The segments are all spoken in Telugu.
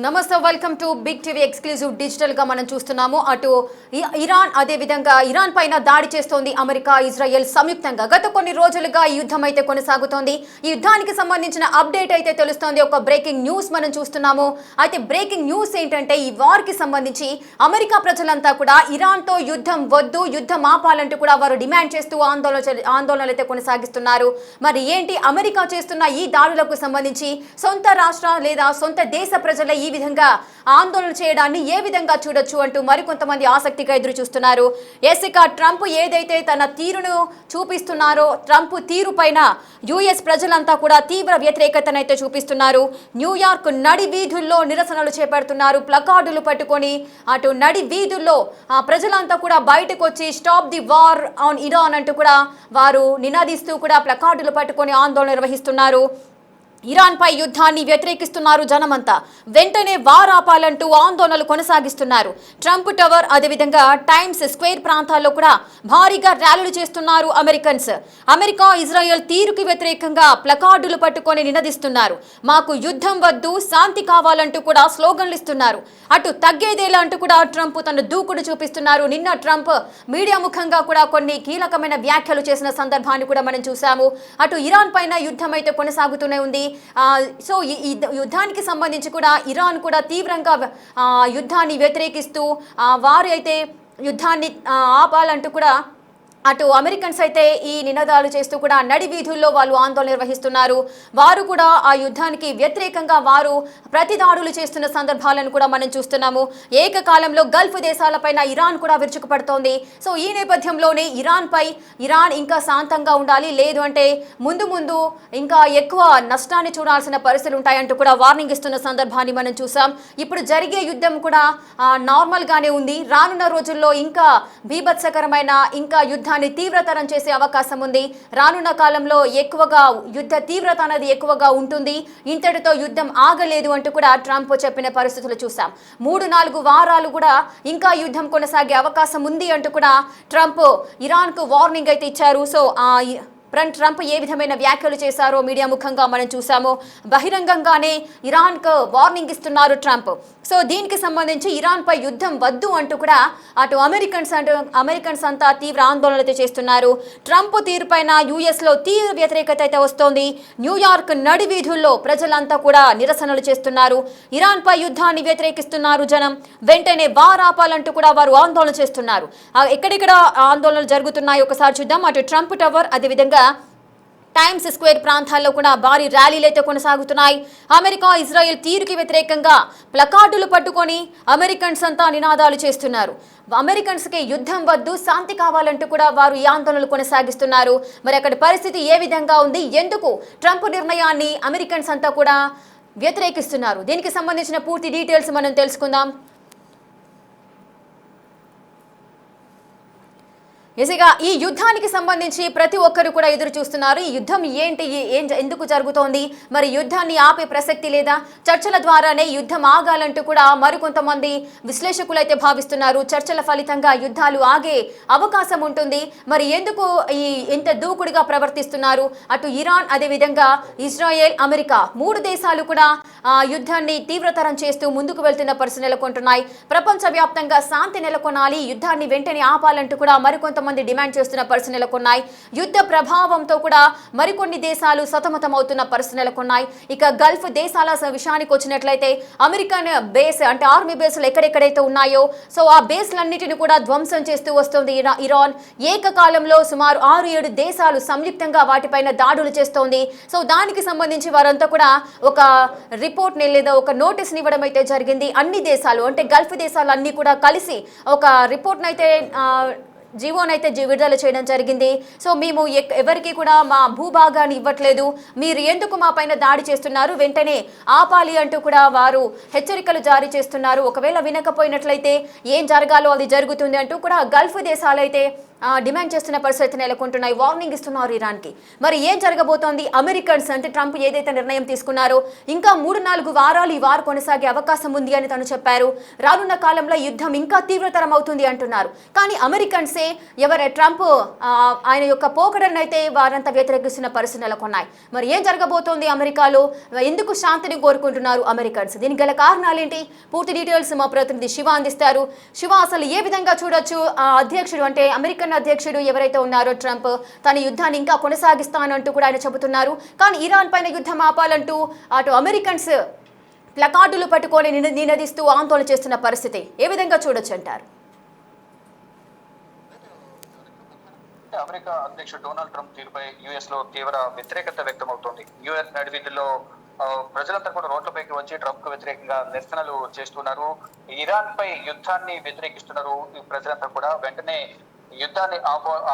నమస్తే welcome to big TV exclusive digital గా మనం చూస్తున్నాము. అటు ఇరాన్ అదే విధంగా ఇరాన్ పైన దాడి చేస్తోంది అమెరికా ఇజ్రాయెల్ సంయుక్తంగా. గత కొన్ని రోజులుగా ఈ యుద్ధం అయితే కొనసాగుతోంది. ఈ యుద్ధానికి సంబంధించిన అప్డేట్ అయితే తెలుస్తోంది. ఒక బ్రేకింగ్ న్యూస్ మనం చూస్తున్నాము. అయితే బ్రేకింగ్ న్యూస్ ఏంటంటే ఈ వార్ కి సంబంధించి అమెరికా ప్రజలంతా కూడా ఇరాన్ తో యుద్ధం వద్దు, యుద్ధం ఆపాలంటూ కూడా వారు డిమాండ్ చేస్తూ ఆందోళనలు అయితే కొనసాగిస్తున్నారు. మరి ఏంటి అమెరికా చేస్తున్న ఈ దాడులకు సంబంధించి సొంత రాష్ట్ర లేదా సొంత దేశ ప్రజల ఈ విధంగా ఆందోళన చేయడాన్ని ఏ విధంగా చూడొచ్చు అంటూ మరికొంతమంది ఆసక్తిగా ఎదురు చూస్తున్నారు. ఇక ట్రంప్ ఏదైతే తన తీరును చూపిస్తున్నారో ట్రంప్ తీరు పైన యుఎస్ ప్రజలంతా కూడా తీవ్ర వ్యతిరేకతనైతే చూపిస్తున్నారు. న్యూయార్క్ నడి వీధుల్లో నిరసనలు చేపడుతున్నారు. ప్లకార్డులు పట్టుకొని అటు నడి వీధుల్లో ప్రజలంతా కూడా బయటకు వచ్చి stop the war on Iran అంటూ కూడా వారు నినాదిస్తూ కూడా ప్లకార్డులు పట్టుకొని ఆందోళన నిర్వహిస్తున్నారు. ఇరాన్ పై యుద్ధాన్ని వ్యతిరేకిస్తున్నారు జనమంతా. వెంటనే వార్ ఆపాలంటూ ఆందోళనలు కొనసాగిస్తున్నారు. ట్రంప్ టవర్ అదేవిధంగా టైమ్స్ స్క్వేర్ ప్రాంతాల్లో కూడా భారీగా ర్యాలీలు చేస్తున్నారు అమెరికన్స్. అమెరికా ఇజ్రాయెల్ తీరుకి వ్యతిరేకంగా ప్లకార్డులు పట్టుకొని నినదిస్తున్నారు. మాకు యుద్ధం వద్దు, శాంతి కావాలంటూ కూడా స్లోగన్లు ఇస్తున్నారు. అటు తగ్గేదేలా అంటూ కూడా ట్రంప్ తన దూకుడు చూపిస్తున్నారు. నిన్న ట్రంప్ మీడియా ముఖంగా కూడా కొన్ని కీలకమైన వ్యాఖ్యలు చేసిన సందర్భాన్ని కూడా మనం చూసాము. అటు ఇరాన్ పైన యుద్ధం అయితే కొనసాగుతూనే ఉంది. సో ఈ యుద్ధానికి సంబంధించి కూడా ఇరాన్ కూడా తీవ్రంగా యుద్ధాన్ని వ్యతిరేకిస్తూ వారు అయితే యుద్ధాన్ని ఆపాలంటూ కూడా అటు అమెరికన్స్ అయితే ఈ నినాదాలు చేస్తూ కూడా నడి వీధుల్లో వాళ్ళు ఆందోళన నిర్వహిస్తున్నారు. వారు కూడా ఆ యుద్ధానికి వ్యతిరేకంగా వారు ప్రతిదాడులు చేస్తున్న సందర్భాలను కూడా మనం చూస్తున్నాము. ఏకకాలంలో గల్ఫ్ దేశాలపైన ఇరాన్ కూడా విరుచుకుపడుతోంది. సో ఈ నేపథ్యంలోనే ఇరాన్ ఇంకా శాంతంగా ఉండాలి, లేదు అంటే ముందు ఇంకా ఎక్కువ నష్టాన్ని చూడాల్సిన పరిస్థితులు ఉంటాయంటూ కూడా వార్నింగ్ ఇస్తున్న సందర్భాన్ని మనం చూసాం. ఇప్పుడు జరిగే యుద్ధం కూడా నార్మల్ గానే ఉంది. రానున్న రోజుల్లో ఇంకా బీభత్సకరమైన ఇంకా యుద్ధ తీవ్రతరం చేసే అవకాశం ఉంది. రానున్న కాలంలో ఎక్కువగా యుద్ధ తీవ్రత అనేది ఎక్కువగా ఉంటుంది. ఇంతటితో యుద్ధం ఆగలేదు అంటూ కూడా ట్రంప్ చెప్పిన పరిస్థితులు చూసాం. 3-4 వారాలు కూడా ఇంకా యుద్ధం కొనసాగే అవకాశం ఉంది అంటూ కూడా ట్రంప్ ఇరాన్ కు వార్నింగ్ అయితే ఇచ్చారు. సో ట్రంప్ ఏ విధమైన వ్యాఖ్యలు చేశారో మీడియా ముఖంగా మనం చూసాము. బహిరంగంగానే ఇరాన్ కు వార్నింగ్ ఇస్తున్నారు ట్రంప్. సో దీనికి సంబంధించి ఇరాన్ పై యుద్ధం వద్దు అంటూ కూడా అటు అమెరికన్స్ అంతా తీవ్ర ఆందోళనలు చేస్తున్నారు. ట్రంప్ తీరు పైన యుఎస్ లో తీవ్ర వ్యతిరేకత అయితే వస్తోంది. న్యూయార్క్ నడి వీధుల్లో ప్రజలంతా కూడా నిరసనలు చేస్తున్నారు. ఇరాన్ పై యుద్ధాన్ని వ్యతిరేకిస్తున్నారు జనం. వెంటనే వార్ ఆపాలంటూ కూడా వారు ఆందోళన చేస్తున్నారు. ఎక్కడెక్కడ ఆందోళనలు జరుగుతున్నాయి ఒకసారి చూద్దాం. అటు ట్రంప్ టవర్ అదేవిధంగా టైమ్స్ స్క్వేర్ ప్రాంతాల్లో కూడా భారీ ర్యాలీలు అయితే కొనసాగుతున్నాయి. అమెరికా ఇజ్రాయెల్ తీరుకి వ్యతిరేకంగా ప్లకార్డులు పట్టుకొని అమెరికన్స్ అంతా నినాదాలు చేస్తున్నారు. అమెరికన్స్కి యుద్ధం వద్దు, శాంతి కావాలంటూ కూడా వారు ఈ ఆందోళనలు కొనసాగిస్తున్నారు. మరి అక్కడ పరిస్థితి ఏ విధంగా ఉంది, ఎందుకు ట్రంప్ నిర్ణయాన్ని అమెరికన్స్ అంతా కూడా వ్యతిరేకిస్తున్నారు, దీనికి సంబంధించిన పూర్తి డీటెయిల్స్ మనం తెలుసుకుందాం. ఇక ఈ యుద్ధానికి సంబంధించి ప్రతి ఒక్కరు కూడా ఎదురు చూస్తున్నారు. ఈ యుద్ధం ఏంటి, ఎందుకు జరుగుతోంది, మరి యుద్ధాన్ని ఆపే ప్రసక్తి లేదా, చర్చల ద్వారానే యుద్ధం ఆగాలంటూ కూడా మరికొంతమంది విశ్లేషకులు అయితే భావిస్తున్నారు. చర్చల ఫలితంగా యుద్ధాలు ఆగే అవకాశం ఉంటుంది. మరి ఎందుకు ఇంత దూకుడుగా ప్రవర్తిస్తున్నారు అటు ఇరాన్ అదేవిధంగా ఇజ్రాయెల్ అమెరికా 3 దేశాలు కూడా యుద్ధాన్ని తీవ్రతరం చేస్తూ ముందుకు వెళ్తున్న పరిస్థితి నెలకొంటున్నాయి. ప్రపంచవ్యాప్తంగా శాంతి నెలకొనాలి, యుద్ధాన్ని వెంటనే ఆపాలంటూ కూడా మరికొంతమంది డిమాండ్ చేస్తున్న పరిస్థితి నెలకొన్నాయి. యుద్ధ ప్రభావంతో కూడా మరికొన్ని దేశాలు సతమతమవుతున్న పరిస్థితి నెలకొన్నాయి. ఇక గల్ఫ్ దేశాల విషయానికి వచ్చినట్లయితే అమెరికన్ బేస్ అంటే ఆర్మీ బేస్లు ఎక్కడెక్కడైతే ఉన్నాయో సో ఆ బేస్లన్నిటిని కూడా ధ్వంసం చేస్తూ వస్తుంది ఇరాన్. ఏకకాలంలో సుమారు 6-7 దేశాలు సంయుక్తంగా వాటిపైన దాడులు చేస్తోంది. సో దానికి సంబంధించి వారంతా కూడా ఒక రిపోర్ట్ని లేదా ఒక నోటీస్ని ఇవ్వడం అయితే జరిగింది. అన్ని దేశాలు అంటే గల్ఫ్ దేశాలు అన్ని కూడా కలిసి ఒక రిపోర్ట్ని అయితే జీవోనైతే విడుదల చేయడం జరిగింది. సో మేము ఎవరికి కూడా మా భూభాగాన్ని ఇవ్వట్లేదు, మీరు ఎందుకు మా పైన దాడి చేస్తున్నారు, వెంటనే ఆపాలి అంటూ కూడా వారు హెచ్చరికలు జారీ చేస్తున్నారు. ఒకవేళ వినకపోయినట్లయితే ఏం జరగాలో అది జరుగుతుంది అంటూ కూడా గల్ఫ్ దేశాలైతే డిమాండ్ చేస్తున్న పరిస్థితి నెలకొంటున్నాయి. వార్నింగ్ ఇస్తున్నారు ఇరాన్కి. మరి ఏం జరగబోతోంది? అమెరికన్స్ అంటే ట్రంప్ ఏదైతే నిర్ణయం తీసుకున్నారో ఇంకా 3-4 వారాలు ఈ వార్ కొనసాగే అవకాశం ఉంది అని తను చెప్పారు. రానున్న కాలంలో యుద్ధం ఇంకా తీవ్రతరం అవుతుంది అంటున్నారు. కానీ అమెరికన్సే ట్రంప్ ఆయన యొక్క పోకడను అయితే వారంతా వ్యతిరేకిస్తున్న పరిస్థితి నెలకొన్నాయి. మరి ఏం జరగబోతోంది అమెరికాలో? ఎందుకు శాంతిని కోరుకుంటున్నారు అమెరికన్స్? దీనికి గల కారణాలేంటి? పూర్తి డీటెయిల్స్ మా ప్రతినిధి శివ అందిస్తారు. శివ, అసలు ఏ విధంగా చూడొచ్చు అధ్యక్షుడు అంటే అమెరికన్ అధ్యక్షుడు ఎవరైతే ఉన్నారో ట్రంప్ తన యుద్ధాన్ని ఇంకా కొనసాగిస్తానంటూ కూడా ఆయన చెబుతున్నారు. కానీ ఇరాన్ పైన యుద్ధం ఆపాలంటూ అటు అమెరికన్స్ ప్లకార్డులు పట్టుకొని నినదిస్తూ ఆందోళన చేస్తున్న పరిస్థితి ఏ విధంగా చూడొచ్చు అంటారు? అమెరికా అధ్యక్షుడు డొనాల్డ్ ట్రంప్ తీరుపై యుఎస్ లో తీవ్ర వ్యతిరేకత వ్యక్తమవుతోంది. యుఎస్ నడివీధుల్లో ప్రజలంతా కూడా రోడ్లపైకి వచ్చి ట్రంప్ కు వ్యతిరేకంగా నిరసనలు చేస్తున్నారు. ఇరాన్ పై యుద్ధాన్ని వ్యతిరేకిస్తున్నారు. ప్రజలంతా కూడా వెంటనే యుద్ధాన్ని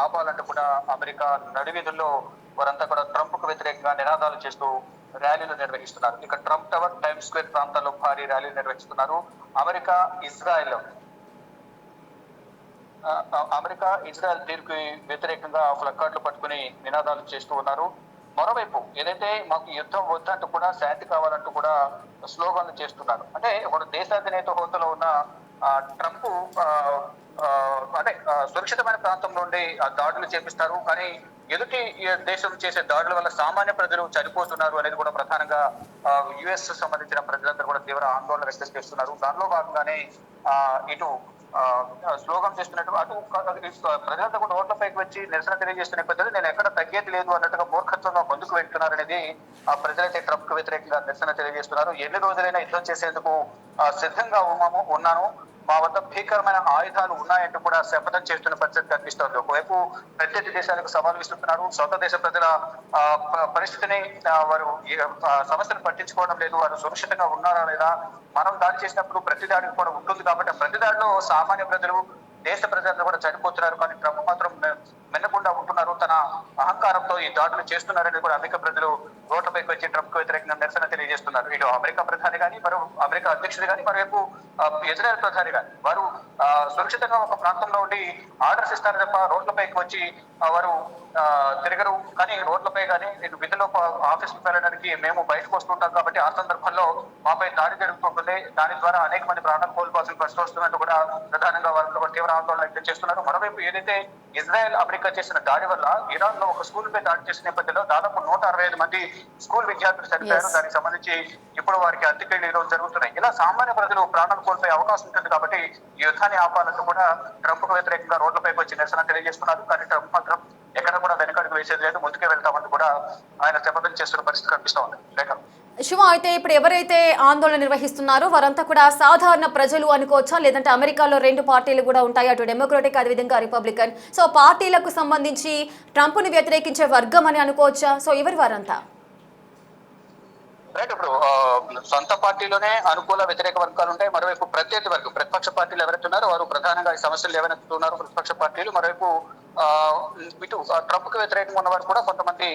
ఆపాలంటూ కూడా అమెరికా నడివీధుల్లో వారంతా కూడా ట్రంప్ కు వ్యతిరేకంగా నినాదాలు చేస్తూ ర్యాలీలు నిర్వహిస్తున్నారు. ఇక ట్రంప్ టవర్, టైమ్ స్క్వేర్ ప్రాంతాల్లో భారీ ర్యాలీలు నిర్వహిస్తున్నారు. అమెరికా ఇజ్రాయెల్ తీరుకు వ్యతిరేకంగా ప్లకార్డులు పట్టుకుని నినాదాలు చేస్తూ ఉన్నారు. మరోవైపు ఏదైతే మాకు యుద్ధం వద్దంటూ కూడా శాంతి కావాలంటూ కూడా స్లోగన్లు చేస్తున్నారు. అంటే ఒక దేశాధినేత హోదాలో ఉన్న ట్రంప్ అంటే సురక్షితమైన ప్రాంతం నుండి దాడులు చేపిస్తారు. కానీ ఎదుటి దేశం చేసే దాడుల వల్ల సామాన్య ప్రజలు చనిపోతున్నారు అనేది కూడా ప్రధానంగా యుఎస్ సంబంధించిన ప్రజలందరూ కూడా తీవ్ర ఆందోళన వ్యక్తం చేస్తున్నారు. దానిలో భాగంగానే ఇటు స్లోగన్ చేస్తున్నట్టు అటు ప్రజలంతా కూడా రోడ్లపైకి వచ్చి నిరసన తెలియజేస్తున్న పెద్దలు నేను ఎక్కడ తగ్గేది లేదు అన్నట్టుగా మూర్ఖత్వంగా ముందుకు వెళ్తున్నారనేది ఆ ప్రజలైతే ట్రంప్ కు వ్యతిరేకంగా నిరసన తెలియజేస్తున్నారు. ఎన్ని రోజులైనా యుద్ధం చేసేందుకు సిద్ధంగా ఉన్నాను, మా వద్ద భీకరమైన ఆయుధాలు ఉన్నాయంటూ కూడా శపథం చేస్తున్న పరిస్థితి కనిపిస్తోంది. ఒకవైపు ప్రత్యర్థి దేశాలకు సవాల్ విస్తున్నారు. సొంత దేశ ప్రజల పరిస్థితిని వారు సమస్యను పట్టించుకోవడం లేదు. వారు సురక్షితంగా ఉన్నారా లేదా, మనం దాడి చేసినప్పుడు ప్రతి దాడికి కూడా ఉంటుంది కాబట్టి ప్రతి దాడిలో సామాన్య ప్రజలు, దేశ ప్రజలందరూ కూడా చనిపోతున్నారు. కానీ ట్రంప్ మాత్రం మెన్నకుండా ఉంటున్నారు. తన అహంకారంతో ఈ దాడులు చేస్తున్నారని కూడా అమెరికా ప్రజలు రోడ్లపైకి వచ్చి ట్రంప్ కు వ్యతిరేకంగా నిరసన తెలియజేస్తున్నారు. ఇటు అమెరికా ప్రధాని కానీ, మరో అమెరికా అధ్యక్షుడు కానీ, మరోవైపు ఇజ్రాయెల్ ప్రధాని కానీ వారు సురక్షితంగా ఒక ప్రాంతంలో ఉండి ఆర్డర్స్ ఇస్తారు తప్ప రోడ్లపైకి వచ్చి వారు తిరగరు. కానీ రోడ్లపై కానీ విధుల్లో ఆఫీసుకు వెళ్ళడానికి మేము బయటకు వస్తుంటాం కాబట్టి ఆ సందర్భంలో మాపై దాడి జరుగుతుంటుంది. దాని ద్వారా అనేక మంది ప్రాణాలు కోల్పోవాల్సిన పరిస్థితి వస్తున్నట్టు కూడా ప్రధానంగా వారు తీవ్ర ఆందోళన వ్యక్తం చేస్తున్నారు. మరోవైపు ఏదైతే ఇజ్రాయెల్ అమెరికా చేసిన దాడి వల్ల ఇరాన్ లో ఒక స్కూల్ పై దాడి చేసిన నేపథ్యంలో దాదాపు 165 మంది స్కూల్ విద్యార్థులు చనిపోయారు. దానికి సంబంధించి ఇప్పుడు వారికి అంత్యక్రియలు ఈ రోజు జరుగుతున్నాయి. ఇలా సామాన్య ప్రజలు ప్రాణాలు కోల్పోయే అవకాశం ఉంటుంది కాబట్టి ఈ యుద్ధాన్ని ఆపాలంటూ కూడా ట్రంప్ కు వ్యతిరేకంగా రోడ్లపైకి వచ్చి నిరసన తెలియజేస్తున్నారు. కానీ ట్రంప్ మాత్రం ఎక్కడ కూడా వెనకడుగు వేసేది లేదు, ముందుకే వెళ్తామంటూ కూడా ఆయన శపథం చేస్తున్న పరిస్థితి కనిపిస్తా ఉంది. లేక శివ, అయితే ఇప్పుడు ఎవరైతే ఆందోళన నిర్వహిస్తున్నారో వారంతా కూడా సాధారణ ప్రజలు అనుకోవచ్చా, లేదంటే అమెరికాలో 2 పార్టీలు కూడా ఉంటాయి, అటు డెమోక్రటిక్ అదేవిధంగా రిపబ్లికన్. సో పార్టీలకు సంబంధించి ట్రంప్ని వ్యతిరేకించే వర్గం అని అనుకోవచ్చా? సో ఎవరి వారంతా? రైట్, ఇప్పుడు సొంత పార్టీలోనే అనుకూల వ్యతిరేక వర్గాలు ఉంటాయి. మరోవైపు ప్రత్యర్థి వర్గం, ప్రతిపక్ష పార్టీలు ఎవరైతే ఉన్నారో వారు ప్రధానంగా ఈ సమస్యలు ఏవైనా ఉన్నారు ప్రతిపక్ష పార్టీలు. మరోవైపు ఇటు ట్రంప్ కు వ్యతిరేకంగా ఉన్నవారు కూడా కొంతమంది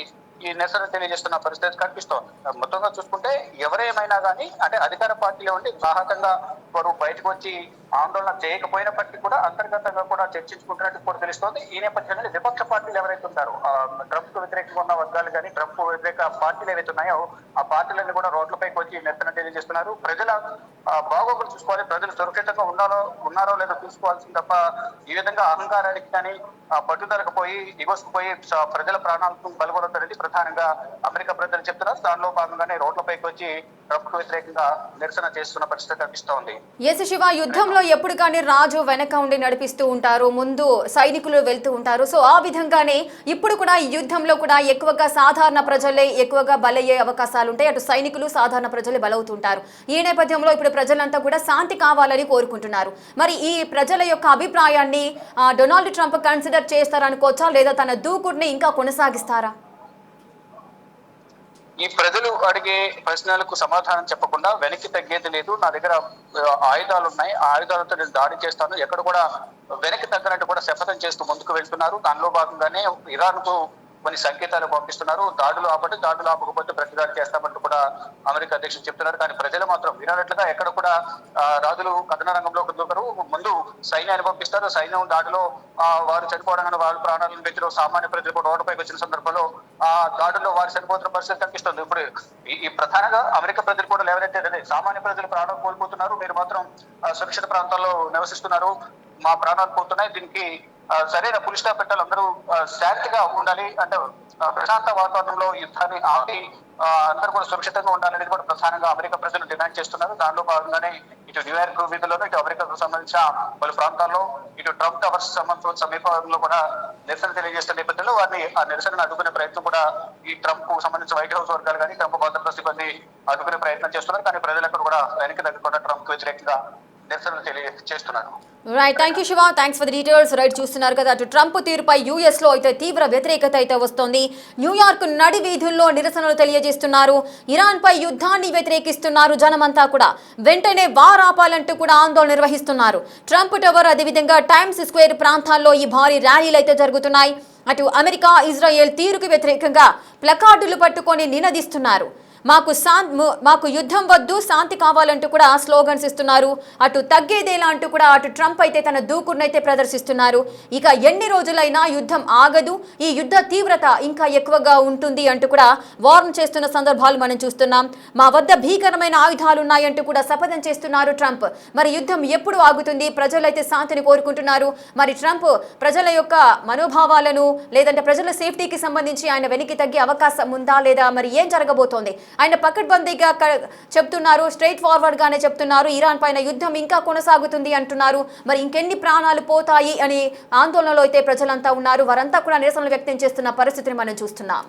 ఈ నిరసన తెలియజేస్తున్న పరిస్థితి కనిపిస్తోంది. మొత్తంగా చూసుకుంటే ఎవరేమైనా కానీ అంటే అధికార పార్టీలో ఉండి బాహకంగా వారు బయటకు వచ్చి ఆందోళన చేయకపోయినప్పటికీ కూడా అంతర్గతంగా కూడా చర్చించుకుంటున్నట్టు కూడా తెలుస్తోంది. ఈ నేపథ్యంలో విపక్ష పార్టీలు ఎవరైతే ఉంటారో ట్రంప్ కు వ్యతిరేకంగా ఉన్న వర్గాలు కానీ ట్రంప్ వ్యతిరేక పార్టీలు ఏవైతే ఉన్నాయో ఆ పార్టీలన్నీ కూడా రోడ్లపైకి వచ్చి నిరసన తెలియజేస్తున్నారు. ప్రజల బాగోగులు చూసుకోవాలి, ప్రజలు సురక్షితంగా ఉన్నారో లేదో చూసుకోవాల్సింది తప్ప ఈ విధంగా అహంకారానికి కానీ పట్టుదలకు పోయి దిగొసుకు పోయి ప్రజల ప్రాణాలకు బలగొడతారని ప్రధానంగా అమెరికా ప్రజలు చెప్తున్నారు. దానిలో భాగంగానే రోడ్లపైకి వచ్చి ట్రంప్ కు వ్యతిరేకంగా నిరసన చేస్తున్న పరిస్థితి కనిపిస్తోంది. శివ, యుద్ధంలో ఎప్పుడు కానీ రాజు వెనక ఉండి నడిపిస్తూ ఉంటారు, ముందు సైనికులు వెళ్తూ ఉంటారు. సో ఆ విధంగానే ఇప్పుడు కూడా ఈ యుద్ధంలో కూడా ఎక్కువగా సాధారణ ప్రజలే ఎక్కువగా బలయ్యే అవకాశాలు ఉంటాయి. అటు సైనికులు సాధారణ ప్రజలే బలవుతుంటారు. ఈ నేపథ్యంలో ఇప్పుడు ప్రజలంతా కూడా శాంతి కావాలని కోరుకుంటున్నారు. మరి ఈ ప్రజల యొక్క అభిప్రాయాన్ని డొనాల్డ్ ట్రంప్ కన్సిడర్ చేస్తారనుకోవచ్చా, లేదా తన దూకుడిని ఇంకా కొనసాగిస్తారా? ఈ ప్రజలు అడిగే ప్రశ్నలకు సమాధానం చెప్పకుండా వెనక్కి తగ్గేది లేదు, నా దగ్గర ఆయుధాలు ఉన్నాయి, ఆ ఆయుధాలతో నేను దాడి చేస్తాను, ఎక్కడ కూడా వెనక్కి తగ్గినట్టు కూడా శపథం చేస్తూ ముందుకు వెళ్తున్నారు. దానిలో భాగంగానే ఇరాన్ కు కొన్ని సంకేతాలు పంపిస్తున్నారు. దాడులు ఆపకపోతే ప్రతిదాడి చేస్తామంటూ కూడా అమెరికా అధ్యక్షుడు చెప్తున్నారు. కానీ ప్రజలు మాత్రం వినట్లుగా ఎక్కడ కూడా రాజులు కథన రంగంలోకి దూకరు. ముందు సైన్యాన్ని పంపిస్తారు. సైన్యం దాడిలో వారు చనిపోవడం, వారి ప్రాణాలను బెదిలో సామాన్య ప్రజలు కూడా రోడ్డుపైకి వచ్చిన సందర్భంలో ఆ దాడుల్లో వారు చనిపోతున్న పరిస్థితి కనిపిస్తుంది. ఇప్పుడు ఈ ప్రధానంగా అమెరికా ప్రజలు కూడా లేవనెత్తే సామాన్య ప్రజలు ప్రాణాలు కోల్పోతున్నారు, మీరు మాత్రం సురక్షిత ప్రాంతాల్లో నివసిస్తున్నారు, మా ప్రాణాలు పోతున్నాయి, దీనికి సరైన పులి స్టాప్ పెట్టాలి, అందరూ శాంతిగా ఉండాలి అంటే ప్రశాంత వాతావరణంలో యుద్ధాన్ని ఆపి అందరూ కూడా సురక్షితంగా ఉండాలనేది కూడా ప్రధానంగా అమెరికా ప్రజలు డిమాండ్ చేస్తున్నారు. దానిలో భాగంగానే ఇటు న్యూయార్క్ వీధుల్లోనూ ఇటు అమెరికాకు సంబంధించిన పలు ప్రాంతాల్లో ఇటు ట్రంప్ టవర్స్ సమీపంలో కూడా నిరసన తెలియజేస్తున్న నేపథ్యంలో వారిని ఆ నిరసనను అడ్డుకునే ప్రయత్నం కూడా ఈ ట్రంప్ కు సంబంధించిన వైట్ హౌస్ వర్గాలు కానీ ట్రంప్ భద్రతా సిబ్బంది అడ్డుకునే ప్రయత్నం చేస్తున్నారు. కానీ ప్రజలకు కూడా వెనక్కి తగ్గకుండా ట్రంప్ వ్యతిరేకంగా నిరసనలు తెలియజేస్తున్నారు. Right, thank you Shiva, thanks for the details. Right, చూస్తున్నారు కదా, అటు ట్రంప్ తీరుపై యూఎస్ లో అయితే తీవ్ర వ్యతిరేకత అయితే వస్తోంది. న్యూయార్క్ నడి వీధుల్లో నిరసనలు తెలియజేస్తున్నారు. ఇరాన్ పై యుద్ధాన్ని వ్యతిరేకిస్తున్నారు. జనమంతా కూడా వెంటనే వార్ ఆపాలంటూ కూడా ఆందోళన నిర్వహిస్తున్నారు. ట్రంప్ టవర్ అదేవిధంగా టైమ్స్ స్క్వేర్ ప్రాంతాల్లో ఈ భారీ ర్యాలీలు అయితే జరుగుతున్నాయి. అటు అమెరికా ఇజ్రాయెల్ తీరుకు వ్యతిరేకంగా ప్లకార్డులు పట్టుకొని నినదిస్తున్నారు. మాకు యుద్ధం వద్దు, శాంతి కావాలంటూ కూడా స్లోగన్స్ ఇస్తున్నారు. అటు తగ్గేదేలా అంటూ కూడా అటు ట్రంప్ అయితే తన దూకుడునైతే ప్రదర్శిస్తున్నారు. ఇక ఎన్ని రోజులైనా యుద్ధం ఆగదు, ఈ యుద్ధ తీవ్రత ఇంకా ఎక్కువగా ఉంటుంది అంటూ కూడా వార్న్ చేస్తున్న సందర్భాలు మనం చూస్తున్నాం. మా వద్ద భీకరమైన ఆయుధాలు ఉన్నాయంటూ కూడా శపథం చేస్తున్నారు ట్రంప్. మరి యుద్ధం ఎప్పుడు ఆగుతుంది? ప్రజలైతే శాంతిని కోరుకుంటున్నారు. మరి ట్రంప్ ప్రజల యొక్క మనోభావాలను లేదంటే ప్రజల సేఫ్టీకి సంబంధించి ఆయన వెనక్కి తగ్గే అవకాశం ఉందా లేదా, మరి ఏం జరగబోతోంది? ఆయన పకడ్బందీగా చెప్తున్నారు, స్ట్రైట్ ఫార్వర్డ్ గానే చెప్తున్నారు, ఇరాన్ పైన యుద్ధం ఇంకా కొనసాగుతుంది అంటున్నారు. మరి ఇంకెన్ని ప్రాణాలు పోతాయి అని ఆందోళనలో అయితే ప్రజలంతా ఉన్నారు. వారంతా కూడా నిరసనలు వ్యక్తం చేస్తున్న పరిస్థితిని మనం చూస్తున్నాం.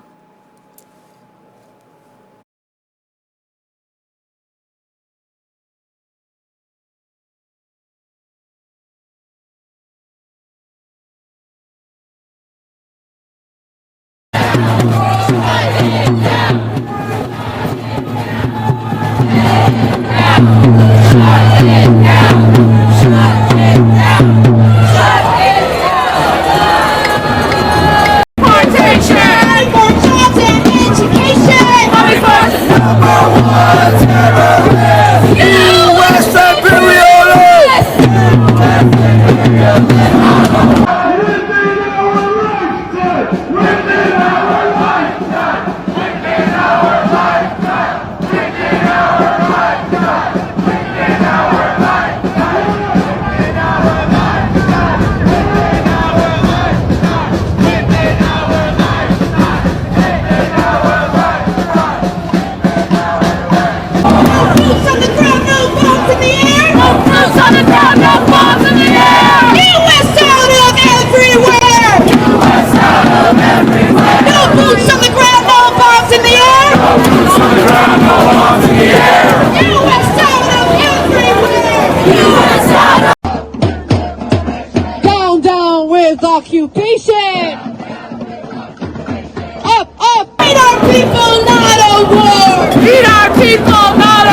Occupation! Up, up! Fight our people!